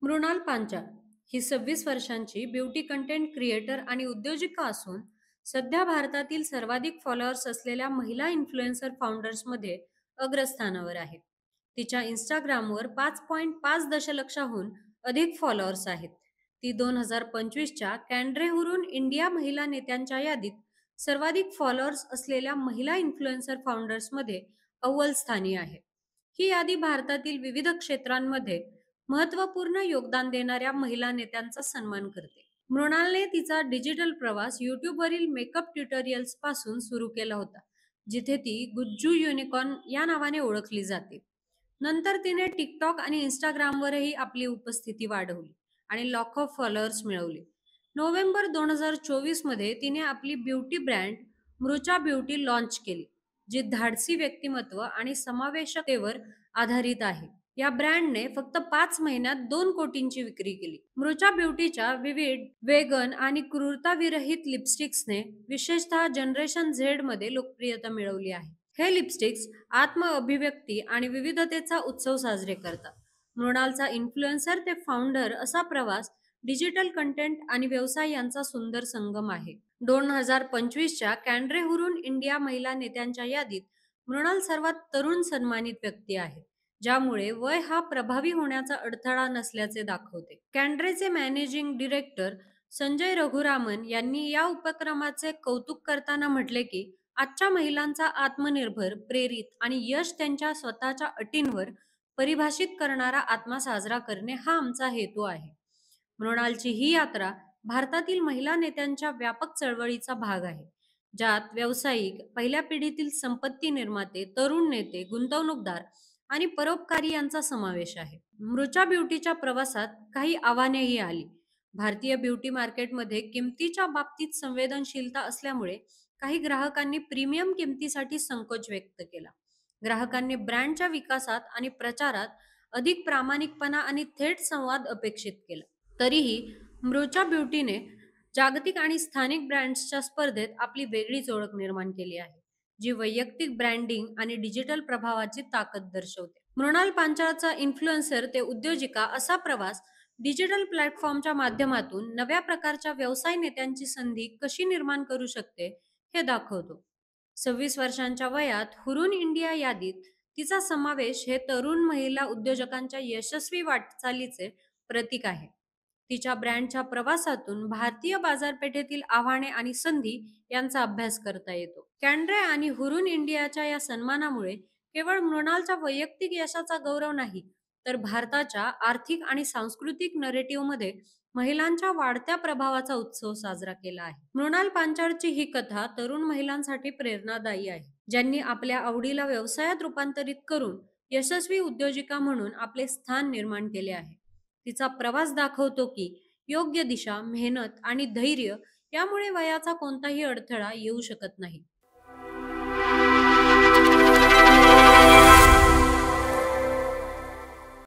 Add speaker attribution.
Speaker 1: मृणाल पांचाळ ही 26 वर्षांची beauty content creator आणि उद्योजिका असून सध्या भारतातील सर्वाधिक फॉलोअर्स असलेल्या महिला इन्फ्लुएन्सर फाउंडर्समध्ये अग्रस्थानावर आहे. तिच्या इंस्टाग्रामवर 5.5 दशलक्षाहून अधिक फॉलोअर्स आहेत. ती 2025च्या कॅन्ड्रे इंडिया महिला नेत्यांच्या यादीत सर्वाधिक फॉलोअर्स असलेल्या महिला इन्फ्लुएन्सर फाउंडर्समध्ये अव्वल स्थानी आहे. ही यादी भारतातील विविध क्षेत्रांमध्ये महत्त्वपूर्ण योगदान देणाऱ्या महिला नेत्यांचा सन्मान करते. मृणालने तिचा डिजिटल प्रवास YouTubeवरील मेकअप ट्युटोरियल्स पासून सुरू केला होता, जिथे ती गुज्जू युनिकॉर्न या नावाने ओळखली जाते. नंतर तिने टिकटॉक आणि इंस्टाग्रामवरही आपली उपस्थिती वाढवली आणि लाख ऑफ फॉलोअर्स मिळवले. नोव्हेंबर 2024 मध्ये तिने आपली ब्युटी ब्रँड मृचा ब्युटी लॉन्च केली, जी धाडसी व्यक्तिमत्व आणि समावेशकतेवर आधारित आहे. या ब्रँडने फक्त 5 महिन्यात 2 कोटींची विक्री केली. मृचा ब्युटीच्या विविध वेगन आणि क्रूरताविरहित लिपस्टिक्सने विशेषतः जनरेशन झेड मध्ये लोकप्रियता मिळवली आहे. हे लिपस्टिक्स आत्म अभिव्यक्ती आणि विविधतेचा उत्सव साजरे करतात. मृणालचा इन्फ्लुएन्सर ते फाउंडर असा प्रवास डिजिटल कंटेंट आणि व्यवसाय यांचा सुंदर संगम आहे. 2025च्या कॅन्ड्रे इंडिया महिला नेत्यांच्या यादीत मृणाल सर्वात तरुण सन्मानित व्यक्ती आहे, ज्यामुळे वय हा प्रभावी होण्याचा अडथळा नसल्याचे दाखवते. कॅन्ड्रेचे मॅनेजिंग डिरेक्टर संजय रघुरामन यांनी या उपक्रमाचे कौतुक करताना म्हटले की आजच्या महिलांचा आत्मनिर्भर, प्रेरित आणि यश त्यांच्या स्वतःच्या अटींवर परिभाषित करणारा आत्मा साजरा करणे हा आमचा हेतू आहे. मृणालची ही यात्रा भारतातील महिला नेत्यांच्या व्यापक चळवळीचा भाग आहे, ज्यात व्यावसायिक, पहिल्या पिढीतील संपत्ती निर्माते, तरुण नेते, गुंतवणूकदार आणि परोपकारी यांचा समावेश आहे. मृचा ब्युटीच्या प्रवासात काही आव्हानेही आली. भारतीय ब्युटी मार्केटमध्ये किमतीच्या बाबतीत संवेदनशीलता असल्यामुळे काही ग्राहकांनी प्रीमियम किमतीसाठी संकोच व्यक्त केला. ग्राहकांनी ब्रँडच्या विकासात आणि प्रचारात अधिक प्रामाणिकपणा आणि थेट संवाद अपेक्षित केला. तरीही मृचा ब्युटीने जागतिक आणि स्थानिक ब्रँड्सच्या स्पर्धेत आपली वेगळीच ओळख निर्माण केली आहे, जी वैयक्तिक ब्रँडिंग आणि डिजिटल प्रभावाची ताकद दर्शवते. मृणाल पांचाळचा इन्फ्लुएन्सर ते उद्योजिका असा प्रवास डिजिटल प्लॅटफॉर्मच्या माध्यमातून नव्या प्रकारच्या व्यवसाय नेत्यांची संधी कशी निर्माण करू शकते हे दाखवतो. 26 वर्षांच्या वयात हुरून इंडिया यादीत तिचा समावेश हे तरुण महिला उद्योजकांच्या यशस्वी वाटचालीचे प्रतीक आहे. तिच्या ब्रँडच्या प्रवासातून भारतीय बाजारपेठेतील आव्हाने आणि संधी यांचा अभ्यास करता येतो. कॅन्ड्रे आणि इंडियाच्या या सन्मानामुळे केवळ मृणालच्या वैयक्तिक यशाचा गौरव नाही, तर भारताच्या आर्थिक आणि सांस्कृतिक नरेटिव्हमध्ये महिलांच्या वाढत्या प्रभावाचा उत्सव साजरा केला आहे. मृणाल पांचाळची ही कथा तरुण महिलांसाठी प्रेरणादायी आहे, ज्यांनी आपल्या आवडीला व्यवसायात रूपांतरित करून यशस्वी उद्योजिका म्हणून आपले स्थान निर्माण केले आहे. तिचा प्रवास दाखवतो की योग्य दिशा, मेहनत आणि धैर्य यामुळे वयाचा कोणताही अडथळा येऊ शकत नाही.